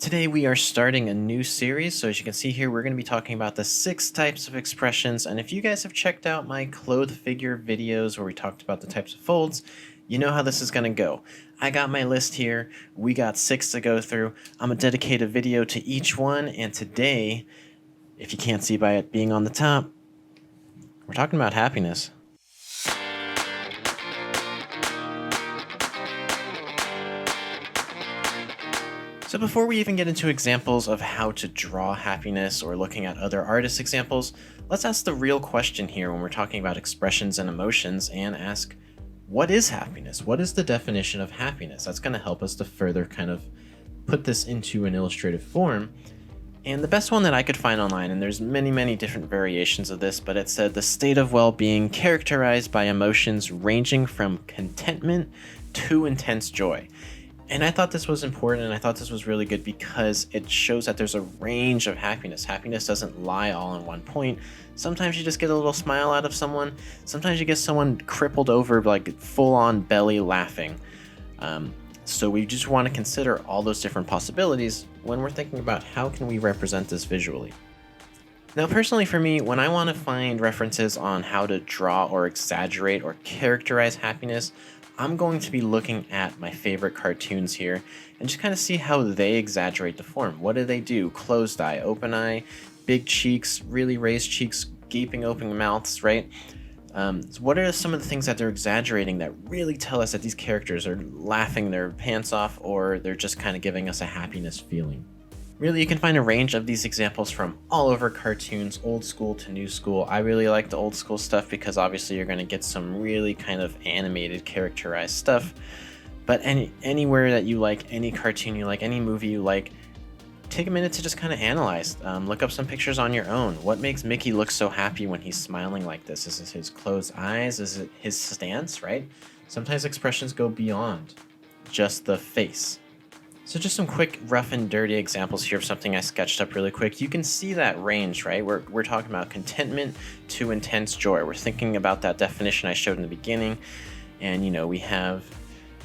Today we are starting a new series, so as you can see here, we're going to be talking about the 6 types of expressions, and if you guys have checked out my clothed figure videos where we talked about the types of folds, you know how this is going to go. I got my list here, we got 6 to go through. I'm going to dedicate a video to each one, and today, if you can't see by it being on the top, we're talking about happiness. So before we even get into examples of how to draw happiness or looking at other artists' examples, let's ask the real question here when we're talking about expressions and emotions and ask, what is happiness? What is the definition of happiness? That's going to help us to further kind of put this into an illustrative form. And the best one that I could find online, and there's many different variations of this, but it said the state of well-being characterized by emotions ranging from contentment to intense joy. And I thought this was important, and I thought this was really good because it shows that there's a range of happiness. Happiness doesn't lie all in one point. Sometimes you just get a little smile out of someone. Sometimes you get someone crippled over, like full-on belly laughing. So we just want to consider all those different possibilities when we're thinking about how can we represent this visually. Now, personally for me, when I want to find references on how to draw or exaggerate or characterize happiness, I'm going to be looking at my favorite cartoons here and just kind of see how they exaggerate the form. What do they do? Closed eye, open eye, big cheeks, really raised cheeks, gaping open mouths, right? So what are some of the things that they're exaggerating that really tell us that these characters are laughing their pants off or they're just kind of giving us a happiness feeling? Really, you can find a range of these examples from all over cartoons, old school to new school. I really like the old school stuff because obviously you're going to get some really kind of animated, characterized stuff. But anywhere that you like, any cartoon you like, any movie you like, take a minute to just kind of analyze. Look up some pictures on your own. What makes Mickey look so happy when he's smiling like this? Is it his closed eyes? Is it his stance, right? Sometimes expressions go beyond just the face. So just some quick rough and dirty examples here of something I sketched up really quick. You can see that range, right? We're talking about contentment to intense joy. We're thinking about that definition I showed in the beginning. And, we have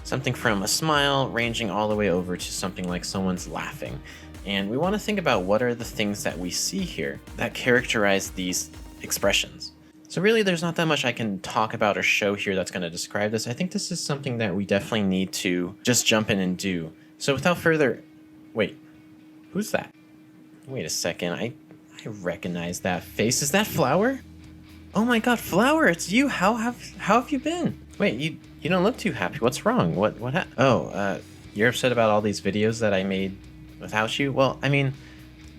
something from a smile ranging all the way over to something like someone's laughing. And we want to think about what are the things that we see here that characterize these expressions. So really, there's not that much I can talk about or show here that's going to describe this. I think this is something that we definitely need to just jump in and do. So without further, wait, who's that? Wait a second, I recognize that face. Is that Flower? Oh my God, Flower, it's you. How have you been? Wait, you don't look too happy. What's wrong? What happened? Oh, you're upset about all these videos that I made without you? Well, I mean,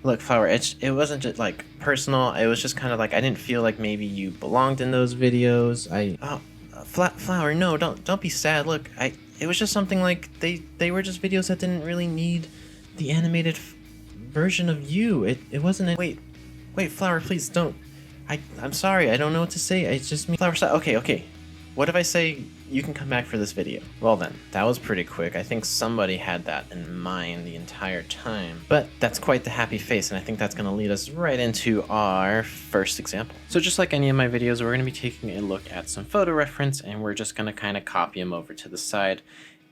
look, Flower, it wasn't just like personal. It was just kind of like I didn't feel like maybe you belonged in those videos. Flower, no, don't be sad. Look, it was just something like they were just videos that didn't really need the animated version of you. It wasn't. Wait, Flower, please don't. I'm sorry. I don't know what to say. It's just me. Flower, stop. Okay. What if I say you can come back for this video? Well then, that was pretty quick. I think somebody had that in mind the entire time. But that's quite the happy face, and I think that's going to lead us right into our first example. So just like any of my videos, we're going to be taking a look at some photo reference, and we're just going to kind of copy them over to the side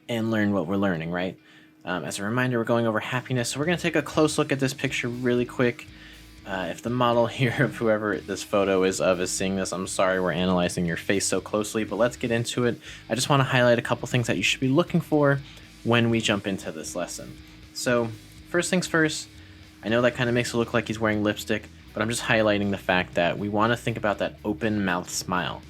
and learn what we're learning, right? As a reminder, we're going over happiness, so we're going to take a close look at this picture really quick. If the model here of whoever this photo is of is seeing this, I'm sorry we're analyzing your face so closely, but let's get into it. I just want to highlight a couple things that you should be looking for when we jump into this lesson. So first things first, I know that kind of makes it look like he's wearing lipstick, but I'm just highlighting the fact that we want to think about that open mouth smile.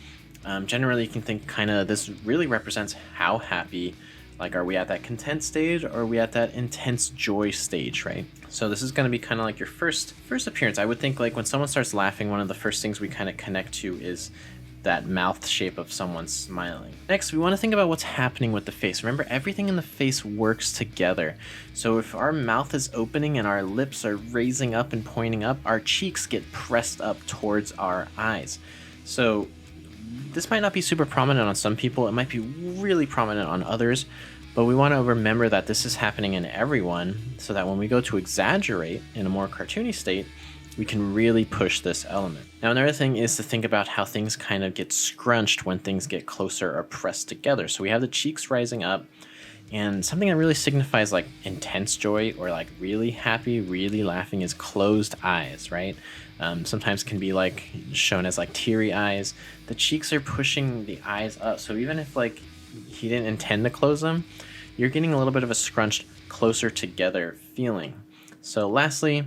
Generally, you can think kind of this really represents how happy. Like, are we at that content stage or are we at that intense joy stage, right? So this is going to be kind of like your first appearance. I would think like when someone starts laughing, one of the first things we kind of connect to is that mouth shape of someone smiling. Next, we want to think about what's happening with the face. Remember, everything in the face works together. So if our mouth is opening and our lips are raising up and pointing up, our cheeks get pressed up towards our eyes. So this might not be super prominent on some people. It might be really prominent on others, but we want to remember that this is happening in everyone so that when we go to exaggerate in a more cartoony state, we can really push this element. Now, another thing is to think about how things kind of get scrunched when things get closer or pressed together. So we have the cheeks rising up And something that really signifies like intense joy or like really happy, really laughing is closed eyes, right? Sometimes can be like shown as like teary eyes. The cheeks are pushing the eyes up. So even if like he didn't intend to close them, you're getting a little bit of a scrunched, closer together feeling. So lastly,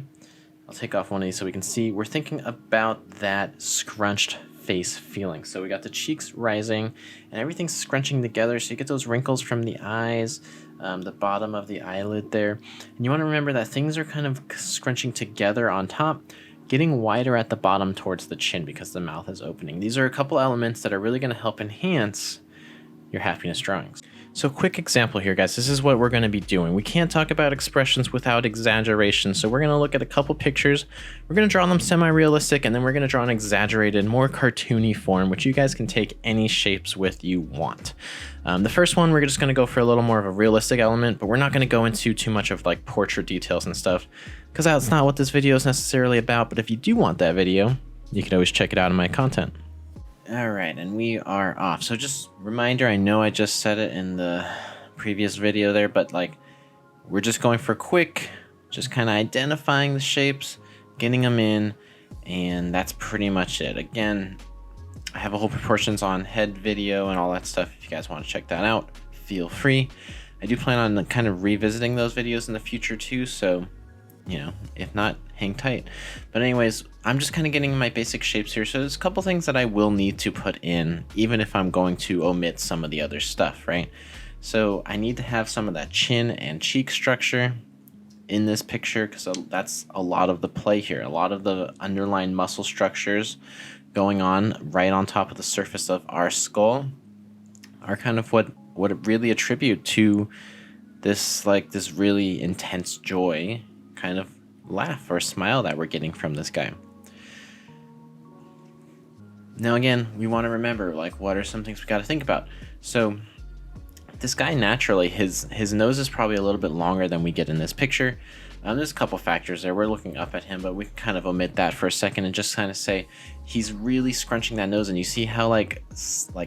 I'll take off one of these so we can see. We're thinking about that scrunched face feeling. So we got the cheeks rising and everything's scrunching together. So you get those wrinkles from the eyes, the bottom of the eyelid there. And you want to remember that things are kind of scrunching together on top, getting wider at the bottom towards the chin because the mouth is opening. These are a couple elements that are really going to help enhance your happiness drawings. So quick example here, guys. This is what we're going to be doing. We can't talk about expressions without exaggeration. So we're going to look at a couple pictures. We're going to draw them semi-realistic, and then we're going to draw an exaggerated, more cartoony form, which you guys can take any shapes with you want. The first one, we're just going to go for a little more of a realistic element, but we're not going to go into too much of like portrait details and stuff, because that's not what this video is necessarily about. But if you do want that video, you can always check it out in my content. All right, and we are off. So just reminder, I know I just said it in the previous video there, but like we're just going for quick, just kind of identifying the shapes, getting them in, and that's pretty much it. Again, I have a whole proportions on head video and all that stuff. If you guys want to check that out, feel free. I do plan on kind of revisiting those videos in the future too, so you know, if not, hang tight. But anyways, I'm just kind of getting my basic shapes here. So there's a couple things that I will need to put in, even if I'm going to omit some of the other stuff, right? So I need to have some of that chin and cheek structure in this picture, because that's a lot of the play here. A lot of the underlying muscle structures going on right on top of the surface of our skull are kind of what really attribute to this, like this really intense joy kind of laugh or smile that we're getting from this guy. Now again, we want to remember, like, what are some things we got to think about? So this guy, naturally, his nose is probably a little bit longer than we get in this picture. There's a couple factors there. We're looking up at him, but we can kind of omit that for a second and just kind of say he's really scrunching that nose, and you see how like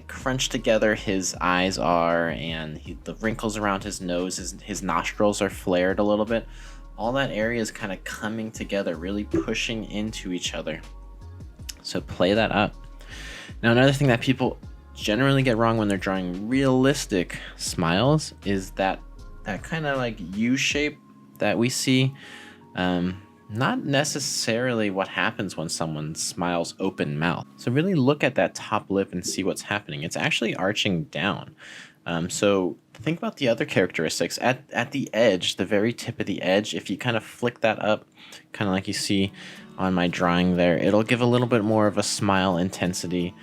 crunched together his eyes are, and the wrinkles around his nose, his nostrils are flared a little bit. All that area is kind of coming together, really pushing into each other. So play that up. Now, another thing that people generally get wrong when they're drawing realistic smiles is that kind of like U shape that we see. Not necessarily what happens when someone smiles open mouth. So really look at that top lip and see what's happening. It's actually arching down. So think about the other characteristics at the edge, the very tip of the edge. If you kind of flick that up, kind of like you see on my drawing there, it'll give a little bit more of a smile intensity.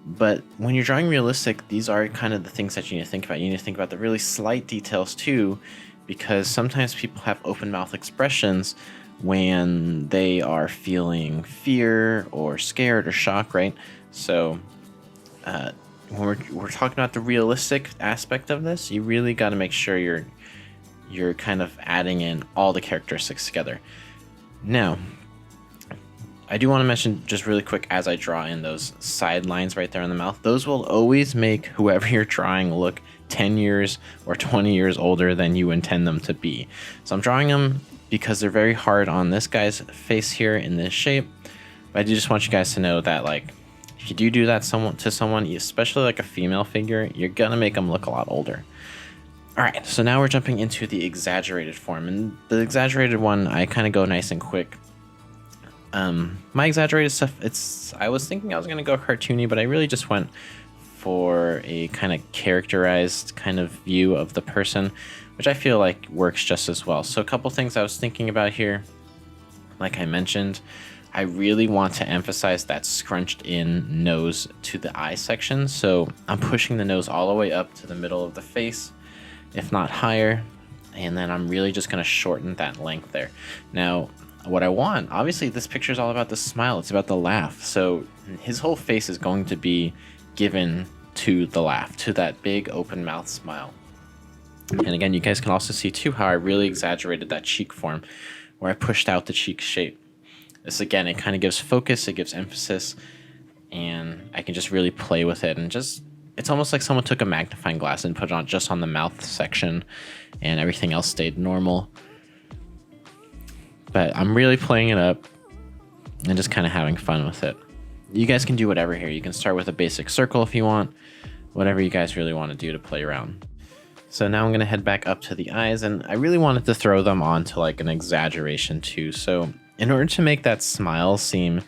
But when you're drawing realistic, these are kind of the things that you need to think about. You need to think about the really slight details too, because sometimes people have open mouth expressions when they are feeling fear or scared or shock, right? So when we're talking about the realistic aspect of this, you really got to make sure you're kind of adding in all the characteristics together. Now, I do want to mention just really quick, as I draw in those side lines right there in the mouth, those will always make whoever you're drawing look 10 years or 20 years older than you intend them to be. So I'm drawing them because they're very hard on this guy's face here in this shape. But I do just want you guys to know that, like, if you do that to someone, especially like a female figure, you're gonna make them look a lot older. All right, so now we're jumping into the exaggerated form, and the exaggerated one, I kind of go nice and quick. My exaggerated stuff, I was thinking I was gonna go cartoony, but I really just went for a kind of characterized kind of view of the person, which I feel like works just as well. So a couple things I was thinking about here, like I mentioned, I really want to emphasize that scrunched in nose to the eye section. So I'm pushing the nose all the way up to the middle of the face, if not higher. And then I'm really just going to shorten that length there. Now, what I want, obviously this picture is all about the smile. It's about the laugh. So his whole face is going to be given to the laugh, to that big open mouth smile. And again, you guys can also see too how I really exaggerated that cheek form, where I pushed out the cheek shape. This, again, it kind of gives focus, it gives emphasis, and I can just really play with it and just it's almost like someone took a magnifying glass and put it on just on the mouth section, and everything else stayed normal. But I'm really playing it up and just kind of having fun with it. You guys can do whatever here. You can start with a basic circle if you want, whatever you guys really want to do to play around. So now I'm going to head back up to the eyes, and I really wanted to throw them onto like an exaggeration too. So in order to make that smile seem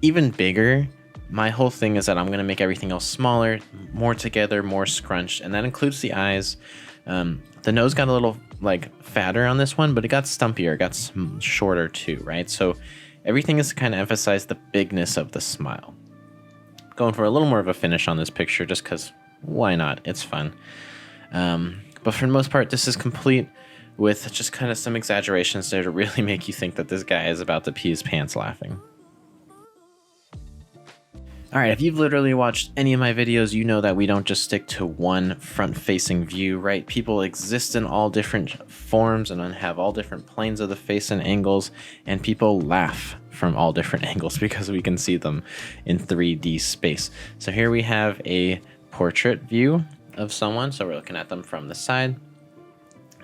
even bigger, my whole thing is that I'm going to make everything else smaller, more together, more scrunched, and that includes the eyes. The nose got a little like fatter on this one, but it got stumpier, it got shorter too, right? So everything is to kind of emphasize the bigness of the smile. Going for a little more of a finish on this picture just because why not? It's fun. But for the most part, this is complete with just kind of some exaggerations there to really make you think that this guy is about to pee his pants laughing. Alright, if you've literally watched any of my videos, you know that we don't just stick to one front-facing view, right? People exist in all different forms and have all different planes of the face and angles, and people laugh from all different angles because we can see them in 3D space. So here we have a portrait view of someone, so we're looking at them from the side.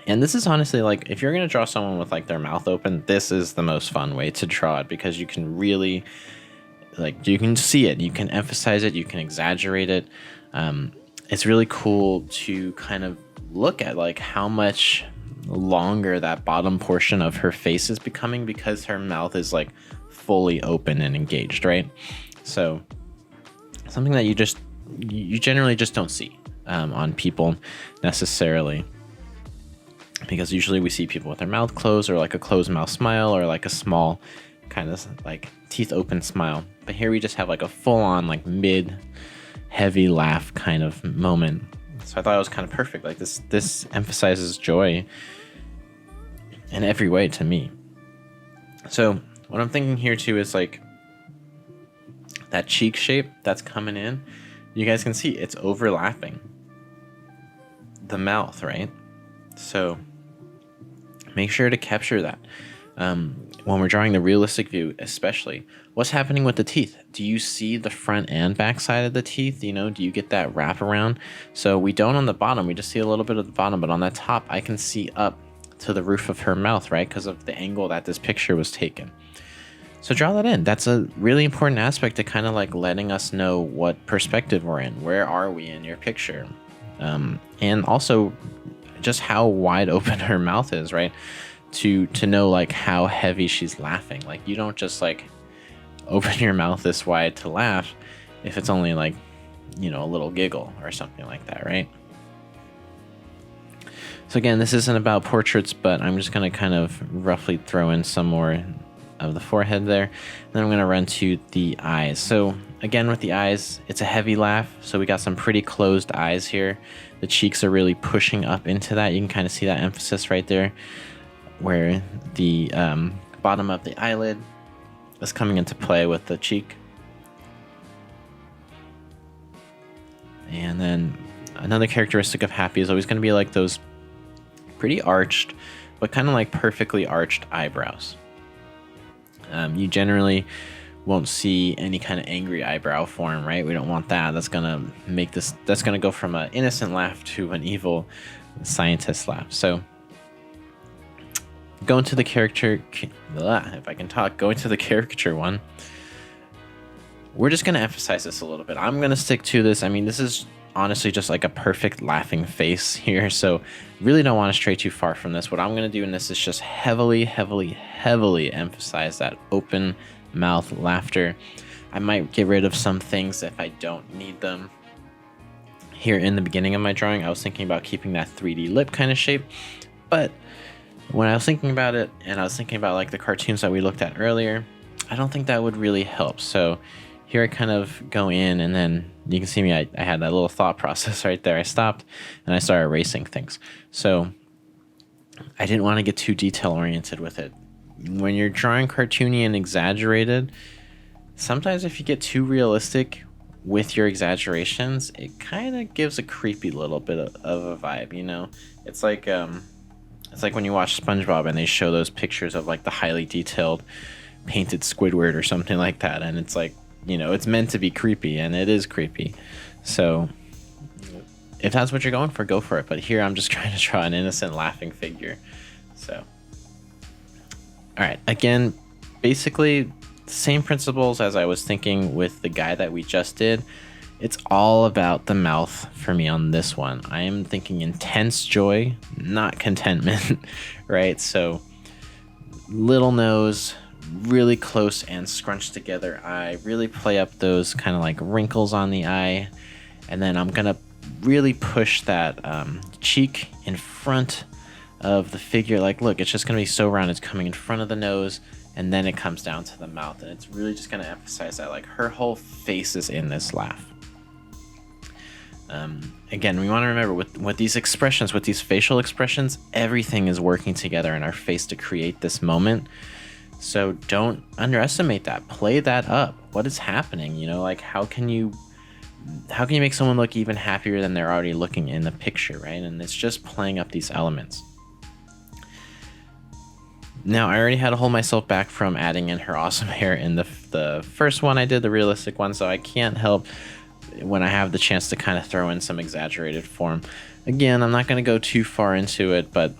And this is honestly like, if you're going to draw someone with like their mouth open, this is the most fun way to draw it because you can really... like you can see it, you can emphasize it, you can exaggerate it. It's really cool to kind of look at like how much longer that bottom portion of her face is becoming because her mouth is like fully open and engaged, right? So something that you generally just don't see on people necessarily, because usually we see people with their mouth closed or like a closed mouth smile or like a small kind of like teeth open smile. But here we just have like a full-on like mid heavy laugh kind of moment. So I thought it was kind of perfect. Like this emphasizes joy in every way to me. So what I'm thinking here too is like that cheek shape that's coming in, you guys can see it's overlapping the mouth, right? So make sure to capture that. When we're drawing the realistic view, especially, what's happening with the teeth? Do you see the front and back side of the teeth? You know, do you get that wrap around? So we don't on the bottom, we just see a little bit of the bottom, but on that top, I can see up to the roof of her mouth, right? Because of the angle that this picture was taken. So draw that in. That's a really important aspect to kind of like letting us know what perspective we're in. Where are we in your picture? And also just how wide open her mouth is, right? To know like how heavy she's laughing. Like you don't just like open your mouth this wide to laugh if it's only like, you know, a little giggle or something like that, right? So again, this isn't about portraits, but I'm just going to kind of roughly throw in some more of the forehead there. Then I'm going to run to the eyes. So again, with the eyes, it's a heavy laugh. So we got some pretty closed eyes here. The cheeks are really pushing up into that. You can kind of see that emphasis right there, where the bottom of the eyelid is coming into play with the cheek. And then another characteristic of Happy is always going to be like those pretty arched, but kind of like perfectly arched eyebrows. You generally won't see any kind of angry eyebrow form, right? We don't want that. That's going to make this, that's going to go from an innocent laugh to an evil scientist laugh. So go into the character, if I can talk, go into the caricature one. We're just going to emphasize this a little bit. I'm going to stick to this. I mean, this is honestly just like a perfect laughing face here. So really don't want to stray too far from this. What I'm going to do in this is just heavily emphasize that open mouth laughter. I might get rid of some things if I don't need them. Here in the beginning of my drawing, I was thinking about keeping that 3D lip kind of shape, but when I was thinking about it, and I was thinking about like the cartoons that we looked at earlier, I don't think that would really help. So here I kind of go in, and then you can see me, I had that little thought process right there. I stopped and I started erasing things. So I didn't want to get too detail oriented with it. When you're drawing cartoony and exaggerated, sometimes if you get too realistic with your exaggerations, it kind of gives a creepy little bit of a vibe, you know? It's like when you watch SpongeBob and they show those pictures of like the highly detailed painted Squidward or something like that, and it's like, you know, it's meant to be creepy, and it is creepy. So if that's what you're going for, go for it. But here I'm just trying to draw an innocent laughing figure. So, all right, again, basically same principles as I was thinking with the guy that we just did. It's all about the mouth for me on this one. I am thinking intense joy, not contentment, right? So little nose, really close and scrunched together eye, really play up those kind of like wrinkles on the eye. And then I'm gonna really push that cheek in front of the figure. Like, look, it's just gonna be so round. It's coming in front of the nose, and then it comes down to the mouth. And it's really just gonna emphasize that like her whole face is in this laugh. Again, we want to remember with these expressions, with these facial expressions, everything is working together in our face to create this moment. So don't underestimate that. Play that up. What is happening? You know, like how can you make someone look even happier than they're already looking in the picture, right? And it's just playing up these elements. Now, I already had to hold myself back from adding in her awesome hair in the first one I did, the realistic one, so I can't help when I have the chance to kind of throw in some exaggerated form. Again, I'm not going to go too far into it, but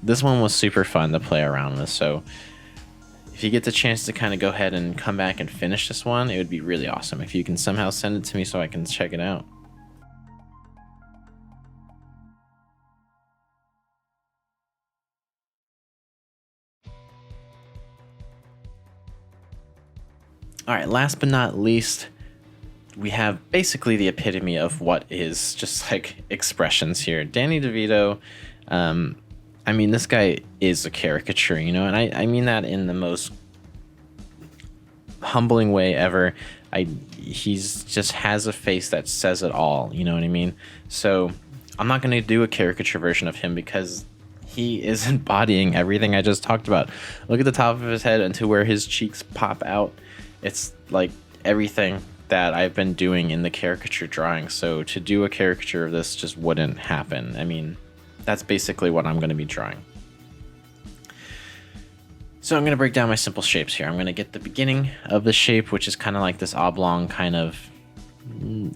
this one was super fun to play around with. So if you get the chance to kind of go ahead and come back and finish this one, it would be really awesome if you can somehow send it to me so I can check it out. All right, last but not least, we have basically the epitome of what is just like expressions here. Danny DeVito, I mean, this guy is a caricature, you know, and I mean that in the most humbling way ever. He's just has a face that says it all, you know what I mean? So I'm not going to do a caricature version of him because he is embodying everything I just talked about. Look at the top of his head and to where his cheeks pop out. It's like everything that I've been doing in the caricature drawing. So to do a caricature of this just wouldn't happen. I mean, that's basically what I'm going to be drawing. So I'm going to break down my simple shapes here. I'm going to get the beginning of the shape, which is kind of like this oblong kind of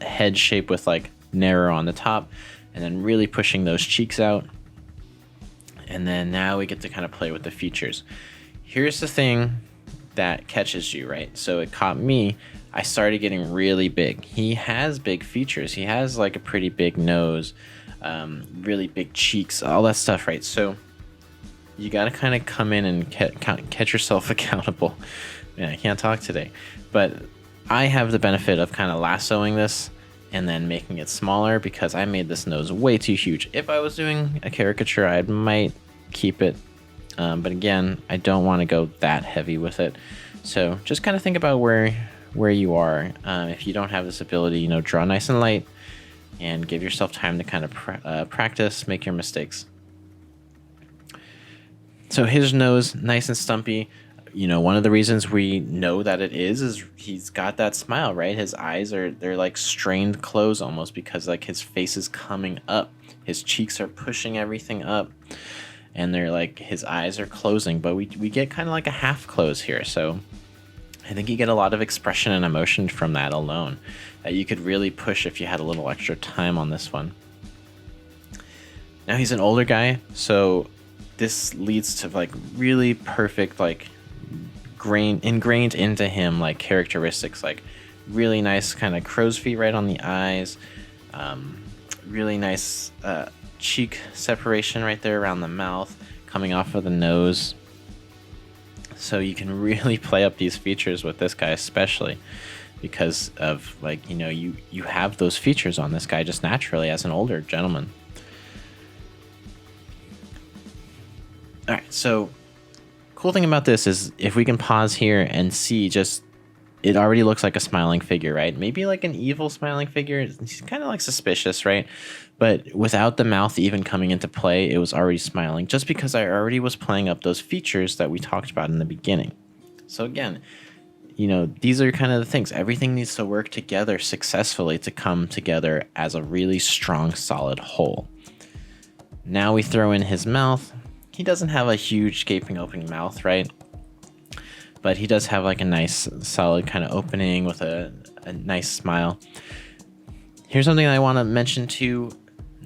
head shape with like narrow on the top, and then really pushing those cheeks out. And then now we get to kind of play with the features. Here's the thing that catches you, right? So it caught me. I started getting really big. He has big features. He has like a pretty big nose, really big cheeks, all that stuff, right? So you got to kind of come in and catch yourself accountable. Man, I can't talk today. But I have the benefit of kind of lassoing this and then making it smaller because I made this nose way too huge. If I was doing a caricature, I might keep it. But again, I don't want to go that heavy with it. So just kind of think about where you are. If you don't have this ability, you know, draw nice and light and give yourself time to kind of practice, make your mistakes. So his nose, nice and stumpy. You know, one of the reasons we know that it is he's got that smile, right? His eyes they're like strained closed almost because like his face is coming up. His cheeks are pushing everything up and they're like his eyes are closing, but we get kind of like a half close here. So I think you get a lot of expression and emotion from that alone that you could really push if you had a little extra time on this one. Now he's an older guy, so this leads to like really perfect like ingrained into him like characteristics, like really nice kind of crow's feet right on the eyes, really nice cheek separation right there around the mouth, coming off of the nose. So you can really play up these features with this guy, especially because of like, you know, you have those features on this guy just naturally as an older gentleman. All right, so cool thing about this is if we can pause here and see, just it already looks like a smiling figure, right? Maybe like an evil smiling figure. It's kind of like suspicious, right? But without the mouth even coming into play, it was already smiling just because I already was playing up those features that we talked about in the beginning. So again, you know, these are kind of the things. Everything needs to work together successfully to come together as a really strong, solid whole. Now we throw in his mouth. He doesn't have a huge gaping open mouth, right? But he does have like a nice solid kind of opening with a nice smile. Here's something I want to mention too.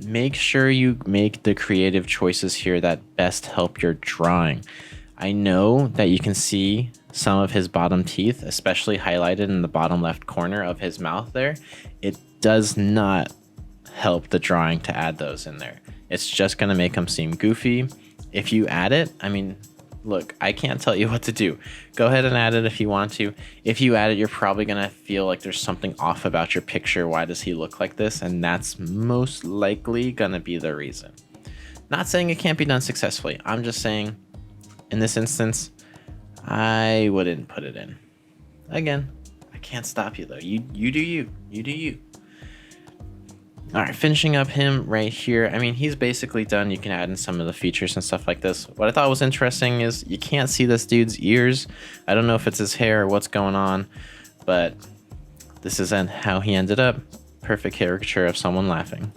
make sure you make the creative choices here that best help your drawing. I know that you can see some of his bottom teeth, especially highlighted in the bottom left corner of his mouth there. It does not help the drawing to add those in there. It's just going to make them seem goofy. If you add it, I mean, look, I can't tell you what to do. Go ahead and add it if you want to. If you add it, you're probably going to feel like there's something off about your picture. Why does he look like this? And that's most likely going to be the reason. Not saying it can't be done successfully. I'm just saying, in this instance, I wouldn't put it in. Again, I can't stop you though. You do you. You do you. All right, finishing up him right here. I mean, he's basically done. You can add in some of the features and stuff like this. What I thought was interesting is you can't see this dude's ears. I don't know if it's his hair or what's going on, but this is how he ended up. Perfect caricature of someone laughing.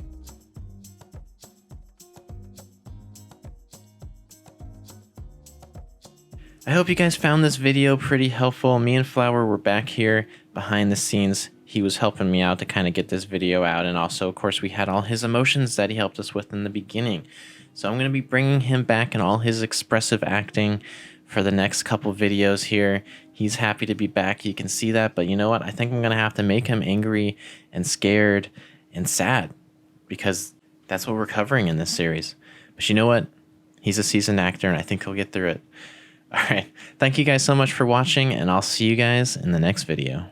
I hope you guys found this video pretty helpful. Me and Flower were back here behind the scenes. He was helping me out to kind of get this video out, and also, of course, we had all his emotions that he helped us with in the beginning. So I'm going to be bringing him back in all his expressive acting for the next couple videos here. He's happy to be back. You can see that, but you know what? I think I'm going to have to make him angry and scared and sad, because that's what we're covering in this series. But you know what? He's a seasoned actor, and I think he'll get through it. All right. Thank you guys so much for watching, and I'll see you guys in the next video.